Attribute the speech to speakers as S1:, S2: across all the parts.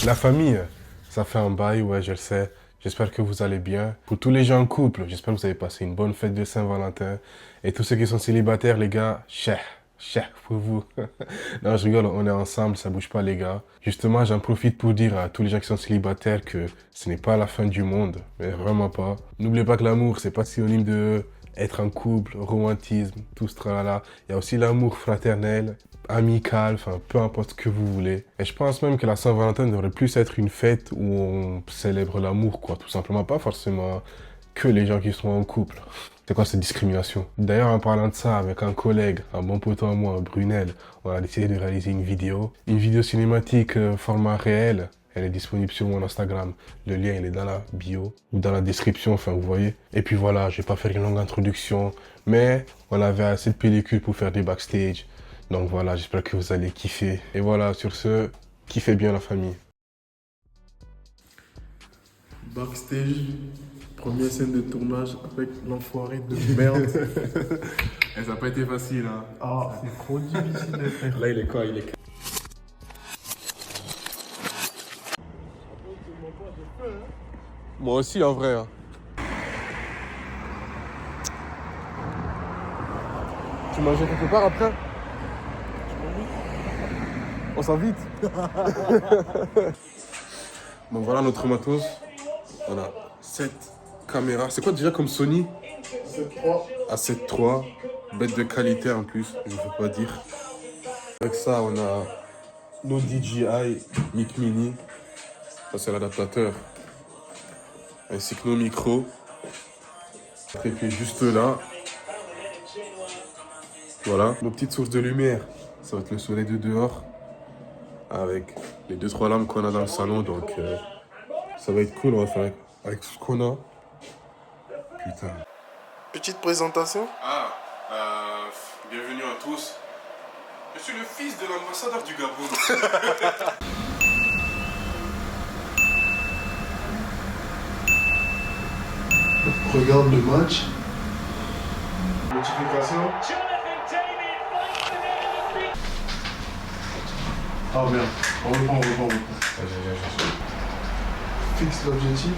S1: La famille, ça fait un bail, ouais, je le sais. J'espère que vous allez bien. Pour tous les gens en couple, j'espère que vous avez passé une bonne fête de Saint-Valentin. Et tous ceux qui sont célibataires, les gars, cher pour vous. Non, je rigole, on est ensemble, ça bouge pas, les gars. Justement, j'en profite pour dire à tous les gens qui sont célibataires que ce n'est pas la fin du monde, mais vraiment pas. N'oubliez pas que l'amour, c'est pas synonyme de être en couple, romantisme, tout ce tralala. Il y a aussi l'amour fraternel, amical, enfin, peu importe ce que vous voulez. Et je pense même que la Saint-Valentin devrait plus être une fête où on célèbre l'amour, quoi. Tout simplement, pas forcément que les gens qui sont en couple. C'est quoi cette discrimination? D'ailleurs, en parlant de ça, avec un collègue, un bon poteau à moi, Brunel, on a décidé de réaliser une vidéo cinématique format réel. Elle est disponible sur mon Instagram. Le lien, il est dans la bio ou dans la description, enfin, vous voyez. Et puis voilà, je vais pas faire une longue introduction, mais on avait assez de pellicules pour faire des backstage. Donc voilà, j'espère que vous allez kiffer. Et voilà, sur ce, kiffez bien la famille.
S2: Backstage, première scène de tournage avec l'enfoiré de merde.
S1: Et ça n'a pas été facile, hein.
S2: Ah, c'est trop difficile, frère.
S1: Là, il est quoi? Il est... Moi aussi, en vrai. Hein. Tu manges quelque part après? On s'invite. Bon, voilà notre matos. On a 7 caméras. C'est quoi déjà comme Sony?
S2: 7-3.
S1: A7 III. Bête de qualité en plus, je ne veux pas dire. Avec ça, on a nos DJI Mic Mini. Ça, c'est l'adaptateur. Ainsi que nos micros. Et puis juste là, voilà, nos petites sources de lumière. Ça va être le soleil de dehors. Avec les 2-3 lampes qu'on a dans le salon. Donc, ça va être cool. On va faire avec ce qu'on a. Putain.
S2: Petite présentation.
S1: Bienvenue à tous. Je suis le fils de l'ambassadeur du Gabon.
S2: Regarde le match. Notification. Ah merde, on reprend. Fixe l'objectif.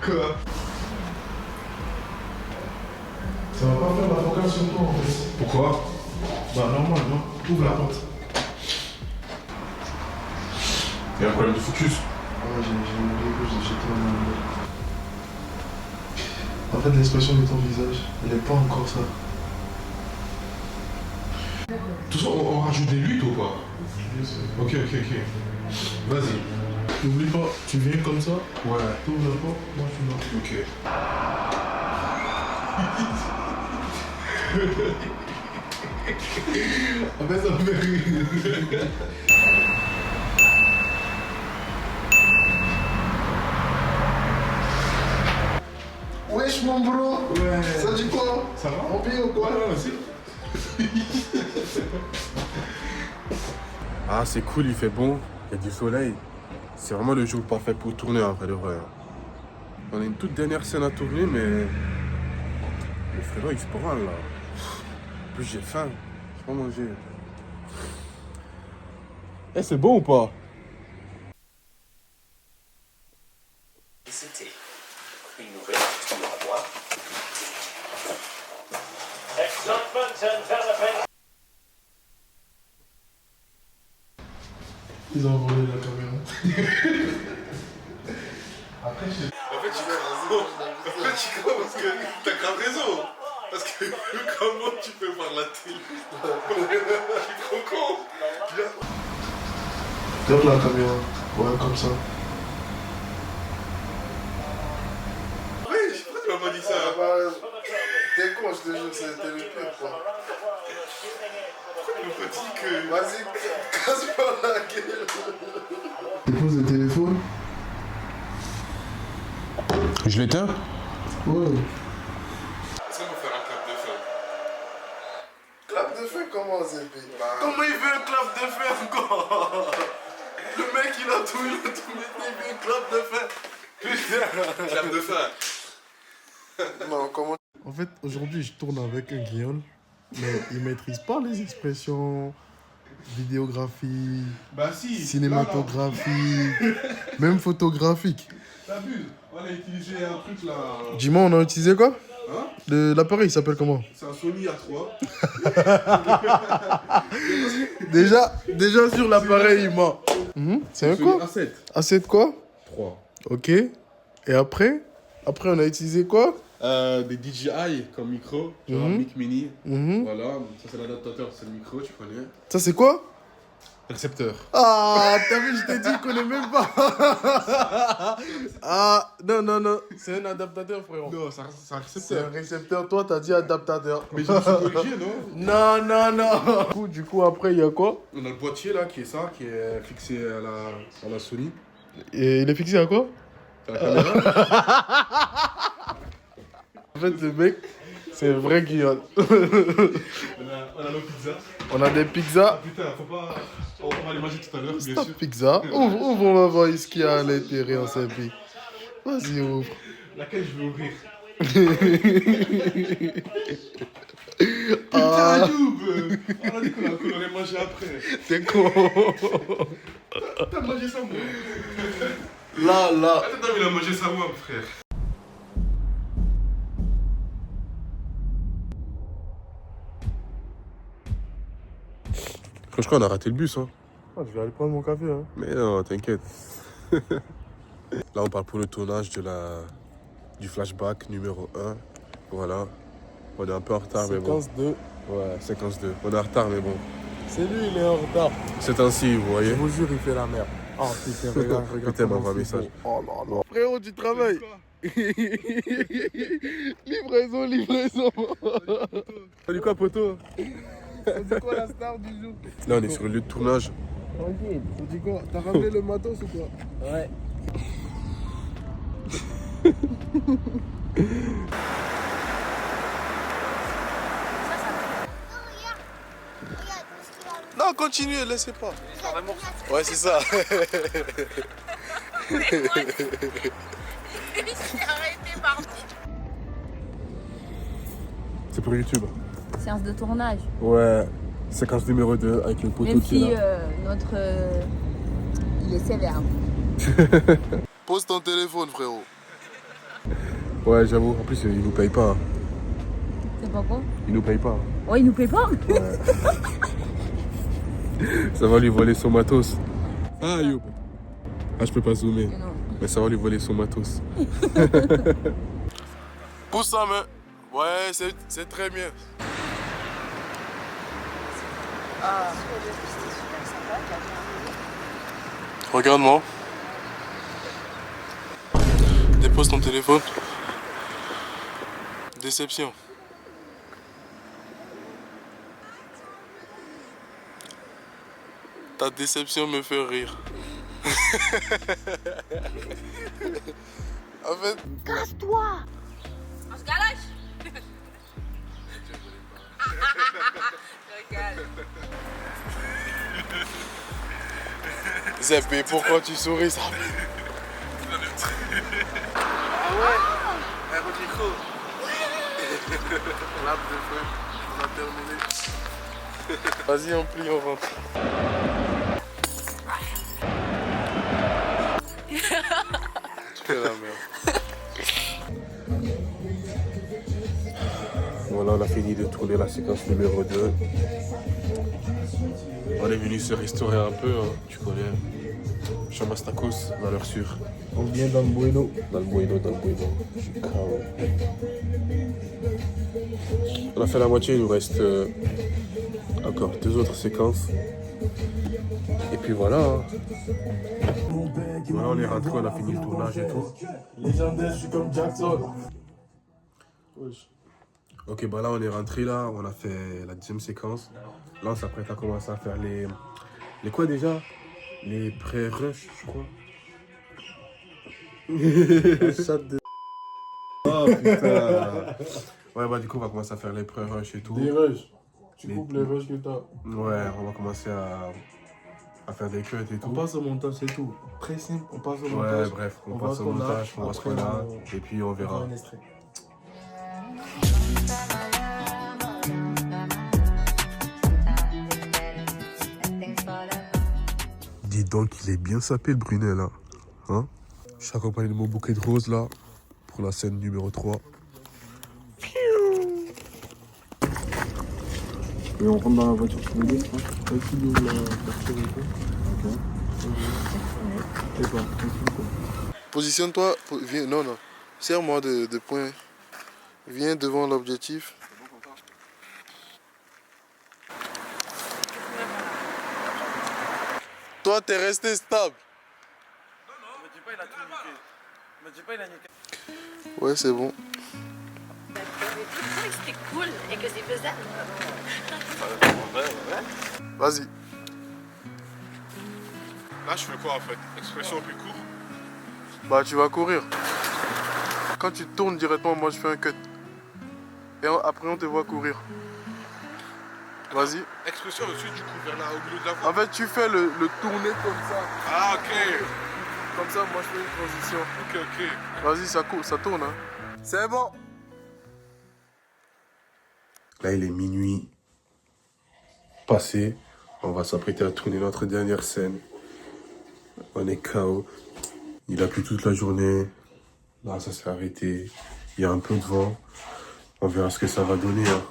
S2: Quoi? Ça va pas faire la focale sur toi en fait.
S1: Pourquoi?
S2: Bah normal, non? Ouvre la porte.
S1: Il y a un problème de focus.
S2: Ah, j'ai oublié que j'ai jeté un... En fait, l'expression de ton visage, elle est pas encore ça.
S1: Tout ça, on rajoute des luttes ou pas? Ok. Vas-y.
S2: N'oublie pas, tu viens comme ça,
S1: Ouais.
S2: t'ouvres la porte, moi je suis là.
S1: Ok.
S2: En fait, ça me fait rire. Wesh mon bro.
S1: Ouais.
S2: Ça dit quoi?
S1: Ça va?
S2: On vient ou quoi?
S1: Aussi. Ah, c'est cool, il fait bon, il y a du soleil. C'est vraiment le jour parfait pour tourner en vrai de vrai. On a une toute dernière scène à tourner, mais le frérot il se branle là. En plus j'ai faim, je vais pas manger. Eh, c'est bon ou pas?
S3: C'était une nouvelle aventure à voir. Excitement developing.
S2: Ils ont volé la caméra. Après, je sais
S1: En fait, tu crois parce que t'as grave raison. Parce que comment tu peux voir la télé? Je suis trop con.
S2: Regarde la caméra. Ouais, comme ça.
S1: Oui, pourquoi tu m'as pas dit ça?
S2: T'es con, je te jure, c'était le pire, quoi.
S1: Pourquoi tu m'as pas dit que...
S2: Vas-y, casse-moi la gueule. Dépose le téléphone.
S1: Je l'éteins?
S2: Ouais.
S1: Est-ce qu'on peut faire un clap de fin?
S2: Clap de fin, comment, Zépé? Comment il veut un clap de fin encore? Le mec, il a tout, il veut un clap de fin. Putain.
S1: Clap de fin.
S2: Non, comment... En fait, aujourd'hui, je tourne avec un Guillaume, mais il maîtrise pas les expressions vidéographie,
S1: Bah si.
S2: cinématographique, même photographique.
S1: T'abuses. On a utilisé un truc là.
S2: Dis-moi, on a utilisé quoi?
S1: Hein?
S2: L'appareil, il s'appelle comment?
S1: C'est un Sony A3.
S2: Déjà sur l'appareil, il ment. C'est un quoi?
S1: A7.
S2: A7 quoi?
S1: 3.
S2: Ok. Et après? Après, on a utilisé quoi?
S1: Des DJI comme micro, genre Mic Mini. Voilà, ça c'est l'adaptateur, c'est le micro, tu connais.
S2: Ça, c'est quoi?
S1: Récepteur.
S2: Ah, t'as vu, je t'ai dit, il connaît même pas. Ah, non, c'est un adaptateur, frérot.
S1: Non, c'est un
S2: C'est un
S1: récepteur.
S2: récepteur, toi, t'as dit adaptateur.
S1: Mais je me suis corrigé, non?
S2: Non. Du coup, après, il y a quoi?
S1: On a le boîtier là qui est ça, qui est fixé à la Sony.
S2: Et il est fixé à quoi?
S1: À la caméra.
S2: En fait, le mec, c'est un vrai Guillaume.
S1: On a nos pizzas.
S2: On a des pizzas.
S1: Putain, faut pas. On va les manger tout à l'heure, bien
S2: Stop
S1: sûr.
S2: pizza. Ouvre, on va voir ce qu'il y a à l'intérieur, c'est puis. Vas-y, ouvre.
S1: Laquelle je vais ouvrir?
S2: Ah,
S1: Putain, Youb! On a dit qu'on aurait mangé après.
S2: t'es con.
S1: T'as mangé ça, moi?
S2: Là.
S1: Attends, il a mangé ça, moi, frère. Je crois qu'on a raté le bus, hein.
S2: Ah, je vais aller prendre mon café, hein.
S1: Mais non, t'inquiète. Là, on parle pour le tournage du flashback numéro 1. Voilà. On est un peu en retard, mais bon.
S2: Séquence 2.
S1: Ouais, séquence 2. On est en retard, mais bon.
S2: C'est lui, il est en retard.
S1: C'est ainsi, vous
S2: Je
S1: voyez.
S2: vous jure, il fait la merde. Oh putain, regarde.
S1: Putain,
S2: comment
S1: m'envoie un
S2: c'est
S1: message.
S2: beau. Oh là là. Frérot, tu travailles. livraison.
S1: Salut quoi, poteau?
S2: C'est quoi la star du jour?
S1: Là, on est sur le lieu de tournage.
S2: Tranquille. Tu dis quoi? T'as ramené le matos ou quoi?
S4: Ouais.
S2: Non, continuez, laissez pas. Ouais, c'est ça.
S4: Arrêtez, pardon.
S1: C'est pour YouTube.
S4: Séance de tournage.
S1: Ouais. Séquence numéro 2 avec le poteau
S4: Même
S1: qui est
S4: si
S1: là.
S4: il est sévère.
S2: Pose ton téléphone, frérot.
S1: Ouais, j'avoue. En plus, il nous paye pas. Hein.
S4: C'est pas quoi?
S1: Il nous paye pas.
S4: Ouais, il nous paye pas.
S1: Ouais. Ça va lui voler son matos. Ah, Youb. Ah, je peux pas zoomer.
S4: Non.
S1: Mais ça va lui voler son matos.
S2: Pousse sa main. Ouais, c'est très bien. Regarde-moi. Dépose ton téléphone. Déception. Ta déception me fait rire. En fait,
S4: Casse-toi. On se galoche. Regarde.
S2: Zep, pourquoi tu souris ça? Ah ouais? Un petit coup. Clap de feu. On a terminé. Vas-y, on plie, on rentre. Tu fais la merde.
S1: Voilà, on a fini de tourner la séquence numéro 2. On est venu se restaurer un peu, hein, tu connais. Chamastacos, valeur sûre.
S2: On vient dans le bueno.
S1: Dans le bueno. Je suis KO. On a fait la moitié, il nous reste encore 2 autres séquences. Et puis voilà. Hein. Voilà, on est rentré, on a fini le tournage et tout.
S2: Légendaire, je suis comme Jackson. Wesh.
S1: Ok, bah là on est rentré là, on a fait la deuxième séquence. Là on s'apprête à commencer à faire les quoi déjà? Les pré-rush, je crois.
S2: Chat de...
S1: Oh putain. Ouais, bah du coup on va commencer à faire les pré-rush et tout.
S2: Des rushs. Tu
S1: Les-
S2: coupes les rushs que t'as.
S1: Ouais, on va commencer à faire des cuts et
S2: On
S1: tout.
S2: passe au montage, c'est tout. Très simple, on passe au
S1: Ouais,
S2: montage.
S1: bref, on
S2: voit
S1: passe
S2: ce
S1: au
S2: qu'on a,
S1: montage, on voit ce qu'on
S2: après,
S1: a,
S2: on-
S1: et puis on
S2: On
S1: verra.
S2: fera un extrait.
S1: Donc il est bien sapé le Brunet là. Hein? Je suis accompagné de mon bouquet de roses là. Pour la scène numéro 3.
S2: Et on rentre dans la voiture tous les deux, hein. Toi, tu ouvres la voiture et tout. Ok. Et toi, positionne-toi, viens, non, non. Serre-moi de poing. Viens devant l'objectif. Toi, t'es resté stable. Non, non. Me dis pas, il a tout niqué. Me dis pas, il a niqué. Ouais, c'est bon.
S4: C'était cool et que c'est faisable.
S2: Vas-y.
S1: Là je fais quoi en fait? Expression plus court.
S2: Bah, tu vas courir. Quand tu tournes directement, moi je fais un cut. Et après, on te voit courir. Vas-y.
S1: Expression au-dessus du coup, vers là, au milieu de la voie.
S2: En fait, tu fais le tourner comme ça.
S1: Ah ok.
S2: Comme ça, moi je fais une transition.
S1: Ok, ok.
S2: Vas-y, ça tourne. Hein. C'est bon.
S1: Là il est minuit passé. On va s'apprêter à tourner notre dernière scène. On est KO. Il a plu toute la journée. Là ça s'est arrêté. Il y a un peu de vent. On verra ce que ça va donner. Hein.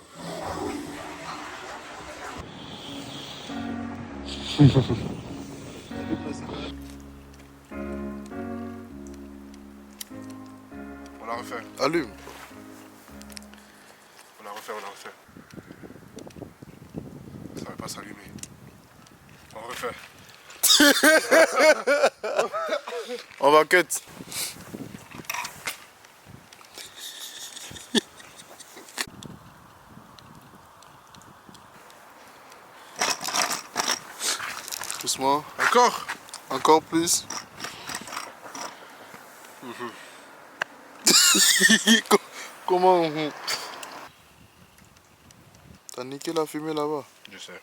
S1: On la refait.
S2: Allume.
S1: On la refait. Ça va pas s'allumer. On refait.
S2: On va cut. Doucement.
S1: Encore?
S2: Encore plus. Comment T'as niqué la fumée là-bas.
S1: Je sais.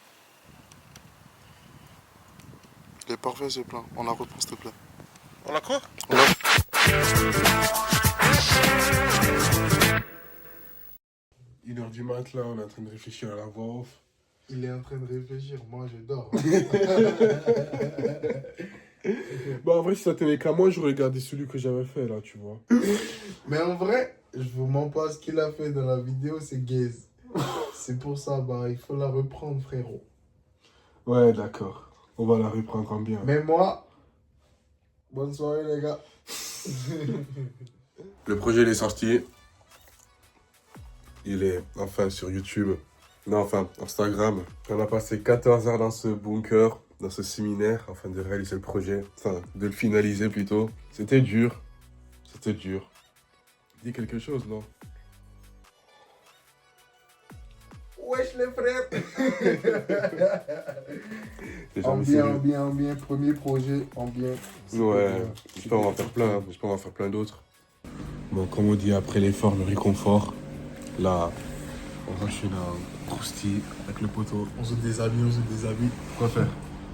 S2: Il est parfait ce plan. On la reprend s'il te plaît.
S1: On a quoi?
S2: On la...
S1: 1h du mat là, on est en train de réfléchir à la voix off.
S2: Il est en train de réfléchir, moi je dors.
S1: Bon en vrai si ça tenait qu'à moi, j'aurais regardé celui que j'avais fait là, tu vois.
S2: Mais en vrai, je vous mens pas, ce qu'il a fait dans la vidéo, c'est gaze. C'est pour ça, bah il faut la reprendre frérot.
S1: Ouais d'accord, on va la reprendre en bien.
S2: Mais moi, bonne soirée les gars.
S1: Le projet il est sorti. Il est enfin sur YouTube. Non, enfin, Instagram. On a passé 14 heures dans ce bunker, dans ce séminaire, afin de réaliser le projet. Enfin, de le finaliser plutôt. C'était dur. C'était dur. Dis quelque chose, non?
S2: Wesh les frères. Bien, premier projet, en bien.
S1: Ouais, j'espère qu'on va faire plein, hein. J'espère qu'on va faire plein d'autres. Bon, comme on dit, après l'effort, le réconfort. Là, on enchaîne un croustille avec le poteau.
S2: On se déshabille.
S1: Quoi faire?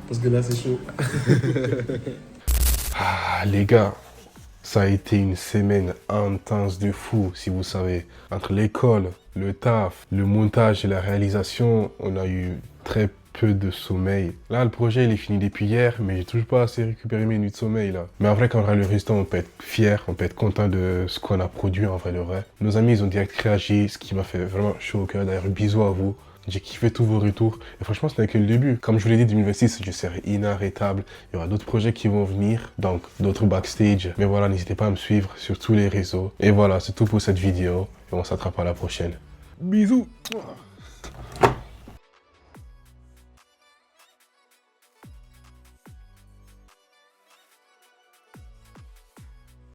S2: Parce que là c'est chaud.
S1: Ah, les gars, ça a été une semaine intense de fou, si vous savez. Entre l'école, le taf, le montage et la réalisation, on a eu très peu de sommeil. Là, le projet, il est fini depuis hier, mais j'ai toujours pas assez récupéré mes nuits de sommeil, là. Mais en vrai, quand on regarde le résultat, on peut être fier, on peut être content de ce qu'on a produit, en vrai, de vrai. Nos amis, ils ont direct réagi, ce qui m'a fait vraiment chaud au cœur. D'ailleurs, bisous à vous. J'ai kiffé tous vos retours. Et franchement, ce n'est que le début. Comme je vous l'ai dit, 2026, je serai inarrêtable. Il y aura d'autres projets qui vont venir, donc d'autres backstage. Mais voilà, n'hésitez pas à me suivre sur tous les réseaux. Et voilà, c'est tout pour cette vidéo. Et on s'attrape à la prochaine. Bisous!